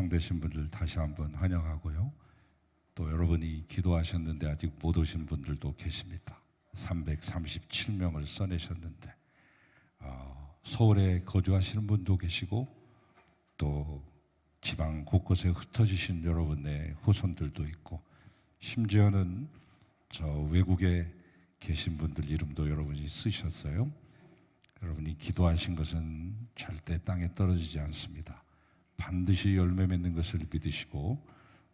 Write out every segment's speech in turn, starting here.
초청되신 분들 다시 한번 환영하고요. 또 여러분이 기도하셨는데 아직 못 오신 분들도 계십니다. 337명을 써내셨는데 서울에 거주하시는 분도 계시고 또 지방 곳곳에 흩어지신 여러분의 후손들도 있고 심지어는 저 외국에 계신 분들 이름도 여러분이 쓰셨어요. 여러분이 기도하신 것은 절대 땅에 떨어지지 않습니다. 반드시 열매 맺는 것을 믿으시고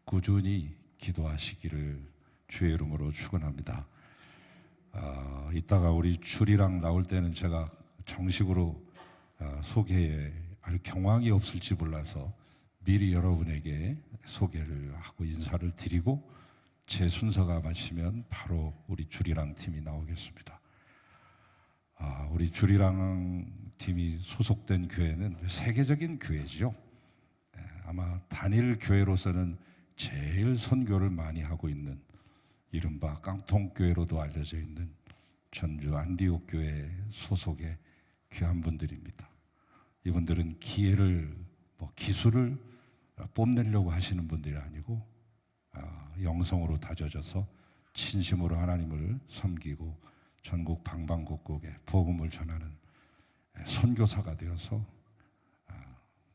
꾸준히 기도하시기를 주의 이름으로 축원합니다. 이따가 우리 줄이랑 나올 때는 제가 정식으로 소개에 경황이 없을지 몰라서 미리 여러분에게 소개를 하고 인사를 드리고 제 순서가 마치면 바로 우리 줄이랑 팀이 나오겠습니다. 우리 줄이랑 팀이 소속된 교회는 세계적인 교회죠. 아마 단일 교회로서는 제일 선교를 많이 하고 있는 이른바 깡통교회로도 알려져 있는 전주 안디옥 교회 소속의 귀한 분들입니다. 이분들은 기회를 기술을 뽐내려고 하시는 분들이 아니고 영성으로 다져져서 진심으로 하나님을 섬기고 전국 방방곡곡에 복음을 전하는 선교사가 되어서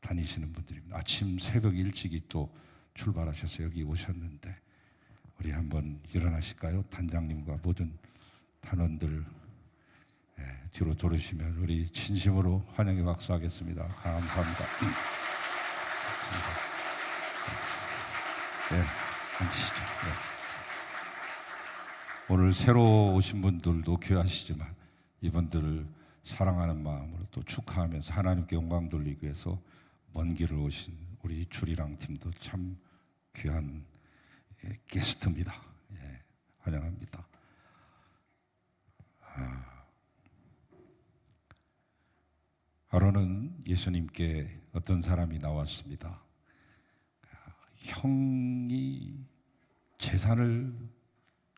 다니시는 분들입니다. 아침 새벽 일찍이 또 출발하셔서 여기 오셨는데 우리 한번 일어나실까요? 단장님과 모든 단원들 뒤로 돌으시면 우리 진심으로 환영의 박수하겠습니다. 감사합니다. 네, 앉으시죠. 네. 오늘 새로 오신 분들도 귀하시지만 이분들을 사랑하는 마음으로 또 축하하면서 하나님께 영광 돌리기 위해서 먼 길을 오신 우리 줄이랑 팀도 참 귀한 게스트입니다. 환영합니다. 하루는 예수님께 어떤 사람이 나왔습니다. 형이 재산을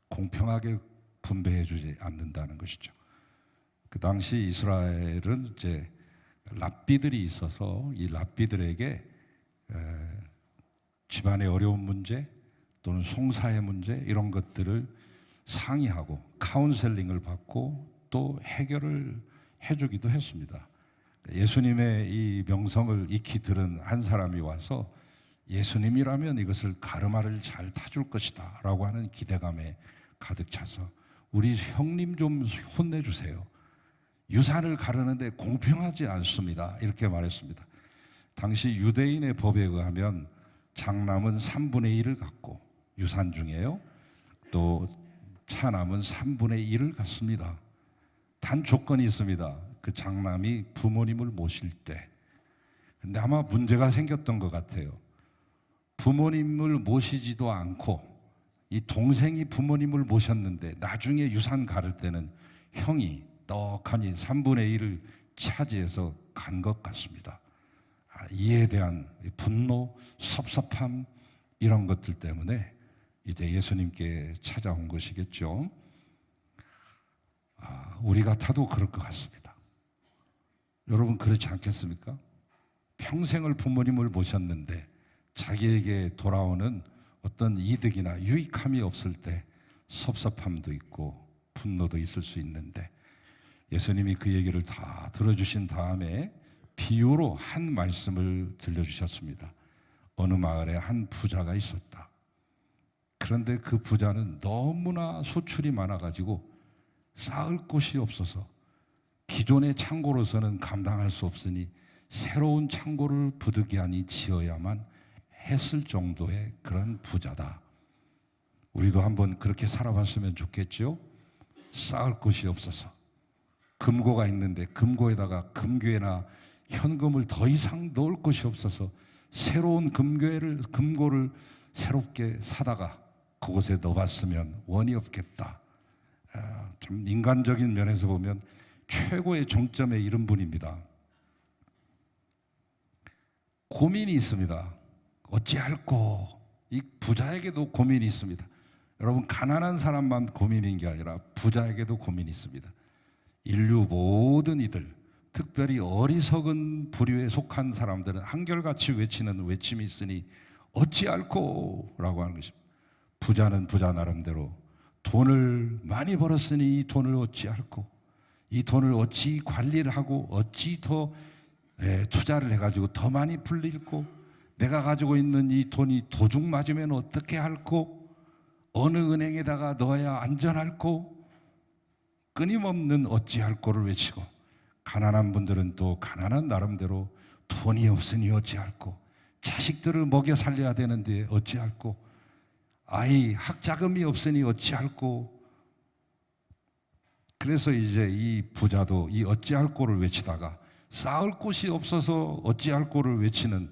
공평하게 분배해 주지 않는다는 것이죠. 그 당시 이스라엘은 이제 랍비들이 있어서 이 랍비들에게 집안의 어려운 문제 또는 송사의 문제 이런 것들을 상의하고 카운셀링을 받고 또 해결을 해주기도 했습니다. 예수님의 이 명성을 익히 들은 한 사람이 와서 예수님이라면 이것을 가르마를 잘 타줄 것이다 라고 하는 기대감에 가득 차서 우리 형님 좀 혼내주세요. 유산을 가르는데 공평하지 않습니다. 이렇게 말했습니다. 당시 유대인의 법에 의하면 장남은 3분의 1을 갖고 유산 중에요. 또 차남은 3분의 1을 갖습니다. 단 조건이 있습니다. 그 장남이 부모님을 모실 때. 근데 아마 문제가 생겼던 것 같아요. 부모님을 모시지도 않고 이 동생이 부모님을 모셨는데 나중에 유산 가를 때는 형이 떡하니 3분의 1을 차지해서 간 것 같습니다. 이에 대한 분노, 섭섭함 이런 것들 때문에 이제 예수님께 찾아온 것이겠죠. 우리 같아도 그럴 것 같습니다. 여러분 그렇지 않겠습니까? 평생을 부모님을 모셨는데 자기에게 돌아오는 어떤 이득이나 유익함이 없을 때 섭섭함도 있고 분노도 있을 수 있는데 예수님이 그 얘기를 다 들어주신 다음에 비유로 한 말씀을 들려주셨습니다. 어느 마을에 한 부자가 있었다. 그런데 그 부자는 너무나 소출이 많아가지고 쌓을 곳이 없어서 기존의 창고로서는 감당할 수 없으니 새로운 창고를 부득이하니 지어야만 했을 정도의 그런 부자다. 우리도 한번 그렇게 살아봤으면 좋겠죠? 쌓을 곳이 없어서 금고가 있는데 금고에다가 금괴나 현금을 더 이상 넣을 곳이 없어서 새로운 금고를 새롭게 사다가 그곳에 넣어봤으면 원이 없겠다. 좀 인간적인 면에서 보면 최고의 정점에 이른 분입니다. 고민이 있습니다. 어찌할꼬. 이 부자에게도 고민이 있습니다. 여러분 가난한 사람만 고민인 게 아니라 부자에게도 고민이 있습니다. 인류 모든 이들 특별히 어리석은 부류에 속한 사람들은 한결같이 외치는 외침이 있으니 어찌할꼬 라고 하는 것입니다. 부자는 부자 나름대로 돈을 많이 벌었으니 이 돈을 어찌할꼬, 이 돈을 어찌 관리를 하고 어찌 더 투자를 해가지고 더 많이 불릴꼬, 내가 가지고 있는 이 돈이 도둑 맞으면 어떻게 할꼬, 어느 은행에다가 넣어야 안전할꼬, 끊임없는 어찌할꼬를 외치고, 가난한 분들은 또 가난한 나름대로 돈이 없으니 어찌할꼬, 자식들을 먹여 살려야 되는데 어찌할꼬, 아이 학자금이 없으니 어찌할꼬. 그래서 이제 이 부자도 이 어찌할꼬를 외치다가 쌓을 곳이 없어서 어찌할꼬를 외치는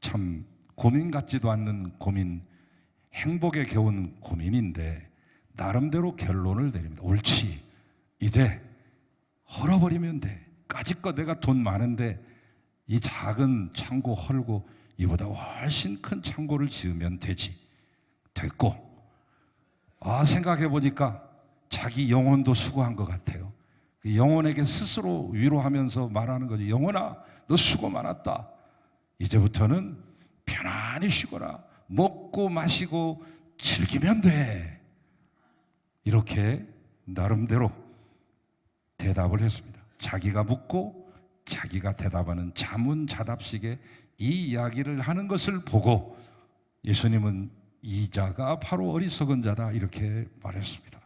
참 고민 같지도 않는 고민, 행복에 겨운 고민인데 나름대로 결론을 내립니다. 옳지, 이제 헐어버리면 돼. 까짓거 내가 돈 많은데 이 작은 창고 헐고 이보다 훨씬 큰 창고를 지으면 되지. 됐고, 생각해 보니까 자기 영혼도 수고한 것 같아요. 영혼에게 스스로 위로하면서 말하는 거죠. 영혼아, 너 수고 많았다. 이제부터는 편안히 쉬거라. 먹고 마시고 즐기면 돼. 이렇게 나름대로 대답을 했습니다. 자기가 묻고 자기가 대답하는 자문자답식의 이 이야기를 하는 것을 보고 예수님은 이 자가 바로 어리석은 자다 이렇게 말했습니다.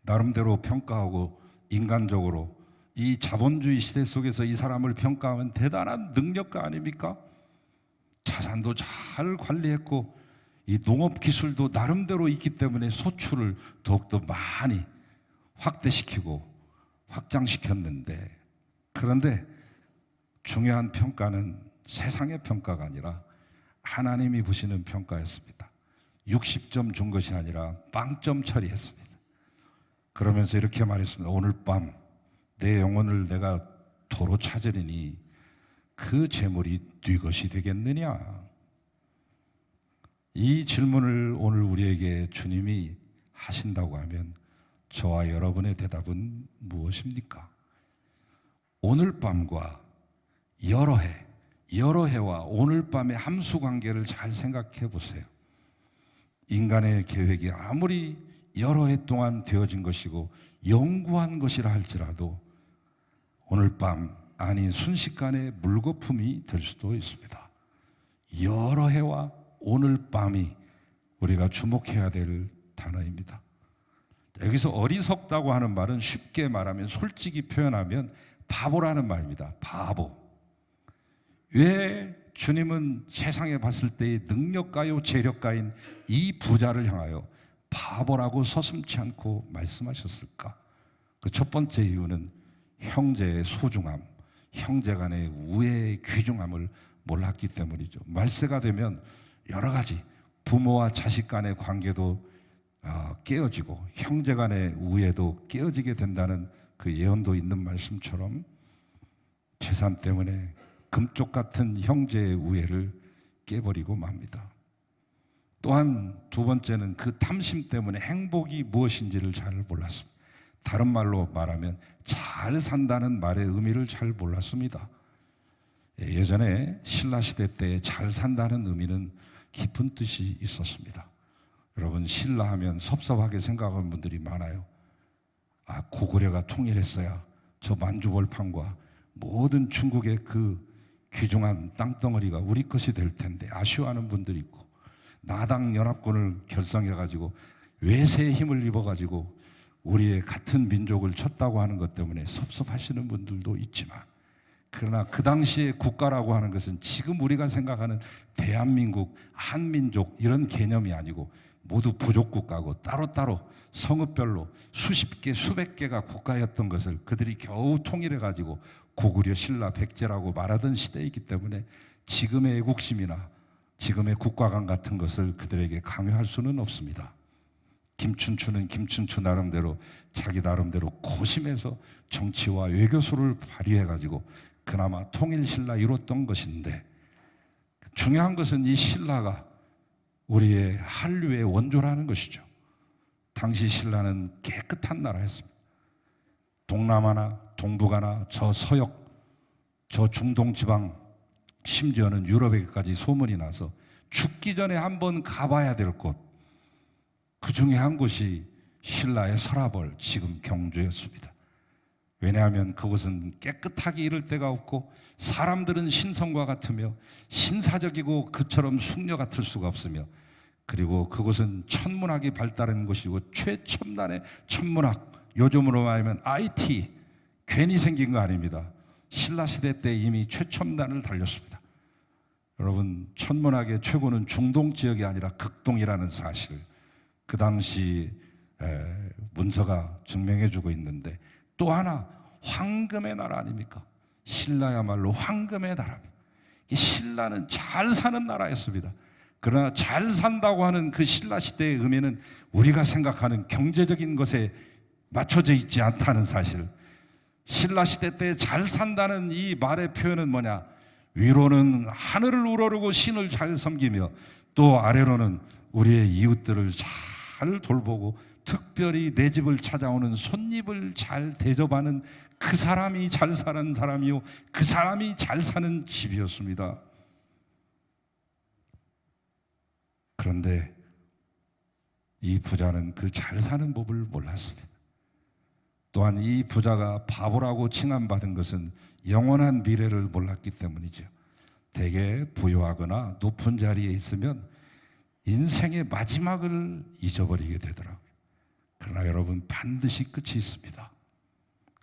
나름대로 평가하고 인간적으로 이 자본주의 시대 속에서 이 사람을 평가하면 대단한 능력가 아닙니까? 자산도 잘 관리했고 이 농업 기술도 나름대로 있기 때문에 소출을 더욱더 많이 확대시키고 확장시켰는데, 그런데 중요한 평가는 세상의 평가가 아니라 하나님이 보시는 평가였습니다. 60점 준 것이 아니라 빵점 처리했습니다. 그러면서 이렇게 말했습니다. 오늘 밤 내 영혼을 내가 도로 찾으리니 그 재물이 네 것이 되겠느냐? 이 질문을 오늘 우리에게 주님이 하신다고 하면 저와 여러분의 대답은 무엇입니까? 오늘 밤과 여러 해와 오늘 밤의 함수 관계를 잘 생각해 보세요. 인간의 계획이 아무리 여러 해 동안 되어진 것이고 영구한 것이라 할지라도 오늘 밤 아닌 순식간에 물거품이 될 수도 있습니다. 여러 해와 오늘 밤이 우리가 주목해야 될 단어입니다. 여기서 어리석다고 하는 말은 쉽게 말하면, 솔직히 표현하면 바보라는 말입니다. 바보. 왜 주님은 세상에 봤을 때의 능력가요 재력가인 이 부자를 향하여 바보라고 서슴지 않고 말씀하셨을까? 그 첫 번째 이유는 형제의 소중함, 형제 간의 우애의 귀중함을 몰랐기 때문이죠. 말세가 되면 여러 가지 부모와 자식 간의 관계도 깨어지고 형제 간의 우애도 깨어지게 된다는 그 예언도 있는 말씀처럼 재산 때문에 금쪽 같은 형제의 우애를 깨버리고 맙니다. 또한 두 번째는 그 탐심 때문에 행복이 무엇인지를 잘 몰랐습니다. 다른 말로 말하면 잘 산다는 말의 의미를 잘 몰랐습니다. 예전에 신라시대 때 잘 산다는 의미는 깊은 뜻이 있었습니다. 여러분, 신라하면 섭섭하게 생각하는 분들이 많아요. 고구려가 통일했어야 저 만주벌판과 모든 중국의 그 귀중한 땅덩어리가 우리 것이 될 텐데 아쉬워하는 분들이 있고, 나당 연합군을 결성해가지고 외세의 힘을 입어가지고 우리의 같은 민족을 쳤다고 하는 것 때문에 섭섭하시는 분들도 있지만, 그러나 그 당시의 국가라고 하는 것은 지금 우리가 생각하는 대한민국, 한민족 이런 개념이 아니고 모두 부족국가고 따로따로 성읍별로 수십 개, 수백 개가 국가였던 것을 그들이 겨우 통일해가지고 고구려, 신라, 백제라고 말하던 시대이기 때문에 지금의 애국심이나 지금의 국가관 같은 것을 그들에게 강요할 수는 없습니다. 김춘추는 김춘추 나름대로 자기 나름대로 고심해서 정치와 외교수를 발휘해가지고 그나마 통일신라 이뤘던 것인데, 중요한 것은 이 신라가 우리의 한류의 원조라는 것이죠. 당시 신라는 깨끗한 나라였습니다. 동남아나 동북아나 저 서역, 저 중동 지방, 심지어는 유럽에까지 소문이 나서 죽기 전에 한번 가봐야 될 곳, 그 중에 한 곳이 신라의 서라벌, 지금 경주였습니다. 왜냐하면 그곳은 깨끗하게 이를 데가 없고 사람들은 신성과 같으며 신사적이고 그처럼 숙녀 같을 수가 없으며, 그리고 그곳은 천문학이 발달한 곳이고 최첨단의 천문학, 요즘으로 말하면 IT, 괜히 생긴 거 아닙니다. 신라시대 때 이미 최첨단을 달렸습니다. 여러분, 천문학의 최고는 중동 지역이 아니라 극동이라는 사실, 그 당시 문서가 증명해주고 있는데, 또 하나 황금의 나라 아닙니까? 신라야말로 황금의 나라입니다. 신라는 잘 사는 나라였습니다. 그러나 잘 산다고 하는 그 신라 시대의 의미는 우리가 생각하는 경제적인 것에 맞춰져 있지 않다는 사실. 신라 시대 때 잘 산다는 이 말의 표현은 뭐냐? 위로는 하늘을 우러르고 신을 잘 섬기며, 또 아래로는 우리의 이웃들을 잘 돌보고 특별히 내 집을 찾아오는 손님을 잘 대접하는 그 사람이 잘 사는 사람이요, 그 사람이 잘 사는 집이었습니다. 그런데 이 부자는 그 잘 사는 법을 몰랐습니다. 또한 이 부자가 바보라고 칭함받은 것은 영원한 미래를 몰랐기 때문이죠. 대개 부유하거나 높은 자리에 있으면 인생의 마지막을 잊어버리게 되더라고요. 그러나 여러분, 반드시 끝이 있습니다.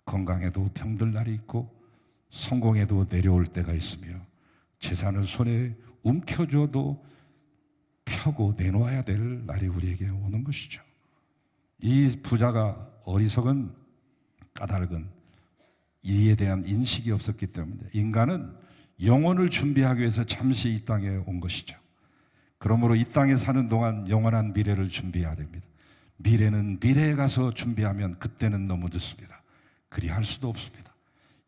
건강에도 병들 날이 있고 성공에도 내려올 때가 있으며, 재산을 손에 움켜줘도 펴고 내놓아야 될 날이 우리에게 오는 것이죠. 이 부자가 어리석은, 까닭은 이에 대한 인식이 없었기 때문에 인간은 영혼을 준비하기 위해서 잠시 이 땅에 온 것이죠. 그러므로 이 땅에 사는 동안 영원한 미래를 준비해야 됩니다. 미래는 미래에 가서 준비하면 그때는 너무 늦습니다. 그리할 수도 없습니다.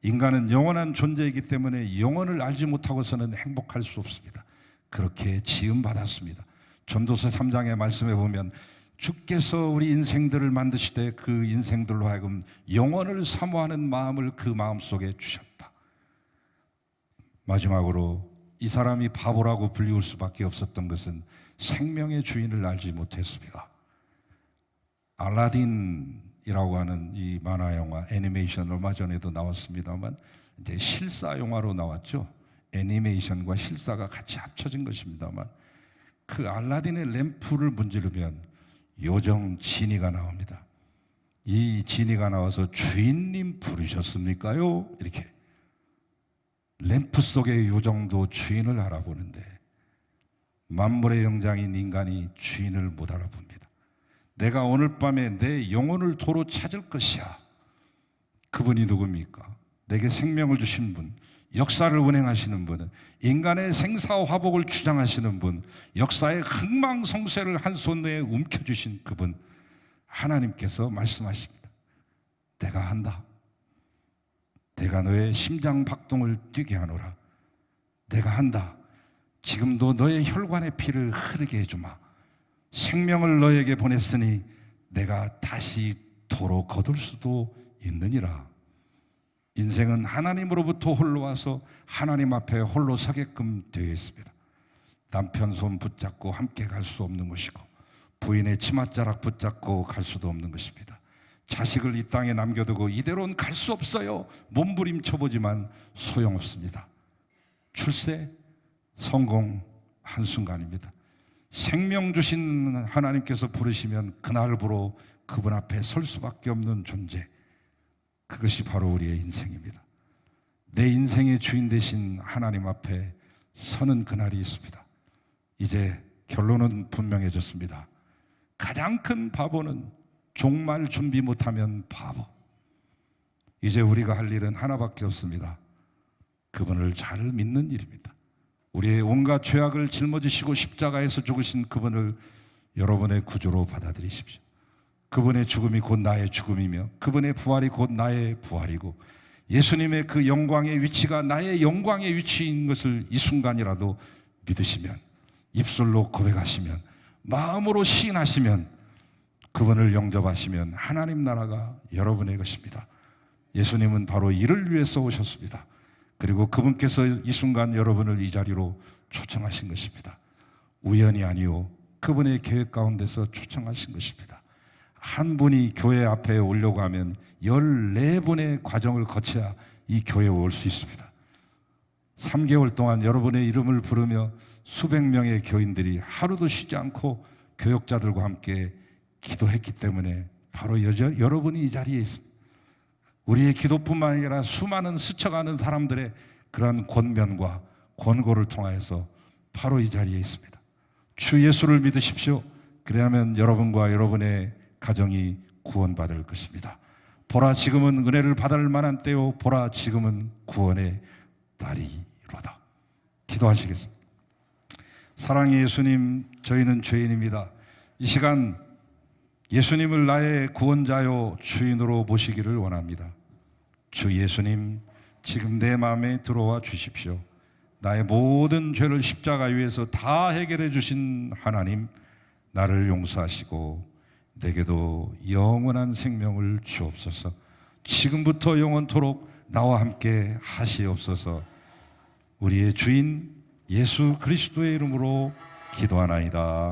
인간은 영원한 존재이기 때문에 영혼을 알지 못하고서는 행복할 수 없습니다. 그렇게 지음받았습니다. 전도서 3장의 말씀에 보면 주께서 우리 인생들을 만드시되 그 인생들로 하여금 영원을 사모하는 마음을 그 마음속에 주셨다. 마지막으로 이 사람이 바보라고 불리울 수밖에 없었던 것은 생명의 주인을 알지 못했습니다. 알라딘이라고 하는 이 만화 영화, 애니메이션 얼마 전에도 나왔습니다만 이제 실사 영화로 나왔죠. 애니메이션과 실사가 같이 합쳐진 것입니다만, 그 알라딘의 램프를 문지르면 요정 지니가 나옵니다. 이 지니가 나와서 주인님 부르셨습니까요? 이렇게. 램프 속의 요정도 주인을 알아보는데 만물의 영장인 인간이 주인을 못 알아봅니다. 내가 오늘 밤에 내 영혼을 도로 찾을 것이야. 그분이 누굽니까? 내게 생명을 주신 분, 역사를 운행하시는 분은, 인간의 생사화복을 주장하시는 분, 역사의 흥망성쇠를 한 손에 움켜주신 그분, 하나님께서 말씀하십니다. 내가 한다. 내가 너의 심장 박동을 뛰게 하노라. 내가 한다. 지금도 너의 혈관의 피를 흐르게 해주마. 생명을 너에게 보냈으니 내가 다시 도로 거둘 수도 있느니라. 인생은 하나님으로부터 홀로 와서 하나님 앞에 홀로 서게끔 되어 있습니다. 남편 손 붙잡고 함께 갈 수 없는 것이고, 부인의 치맛자락 붙잡고 갈 수도 없는 것입니다. 자식을 이 땅에 남겨두고 이대로는 갈 수 없어요. 몸부림쳐보지만 소용없습니다. 출세, 성공 한순간입니다. 생명 주신 하나님께서 부르시면 그날부로 그분 앞에 설 수밖에 없는 존재, 그것이 바로 우리의 인생입니다. 내 인생의 주인 되신 하나님 앞에 서는 그날이 있습니다. 이제 결론은 분명해졌습니다. 가장 큰 바보는 종말 준비 못하면 바보. 이제 우리가 할 일은 하나밖에 없습니다. 그분을 잘 믿는 일입니다. 우리의 온갖 죄악을 짊어지시고 십자가에서 죽으신 그분을 여러분의 구주로 받아들이십시오. 그분의 죽음이 곧 나의 죽음이며 그분의 부활이 곧 나의 부활이고, 예수님의 그 영광의 위치가 나의 영광의 위치인 것을 이 순간이라도 믿으시면, 입술로 고백하시면, 마음으로 시인하시면, 그분을 영접하시면 하나님 나라가 여러분의 것입니다. 예수님은 바로 이를 위해서 오셨습니다. 그리고 그분께서 이 순간 여러분을 이 자리로 초청하신 것입니다. 우연이 아니요, 그분의 계획 가운데서 초청하신 것입니다. 한 분이 교회 앞에 오려고 하면 14분의 과정을 거쳐야 이 교회에 올 수 있습니다. 3개월 동안 여러분의 이름을 부르며 수백 명의 교인들이 하루도 쉬지 않고 교역자들과 함께 기도했기 때문에 바로 여러분이 이 자리에 있습니다. 우리의 기도뿐만 아니라 수많은 스쳐가는 사람들의 그러한 권면과 권고를 통하여서 바로 이 자리에 있습니다. 주 예수를 믿으십시오. 그래야만 여러분과 여러분의 가정이 구원받을 것입니다. 보라, 지금은 은혜를 받을 만한 때요, 보라, 지금은 구원의 날이로다. 기도하시겠습니다. 사랑의 예수님, 저희는 죄인입니다. 이 시간 예수님을 나의 구원자요 주인으로 모시기를 원합니다. 주 예수님, 지금 내 마음에 들어와 주십시오. 나의 모든 죄를 십자가 위에서 다 해결해 주신 하나님, 나를 용서하시고 내게도 영원한 생명을 주옵소서. 지금부터 영원토록 나와 함께 하시옵소서. 우리의 주인 예수 그리스도의 이름으로 기도하나이다.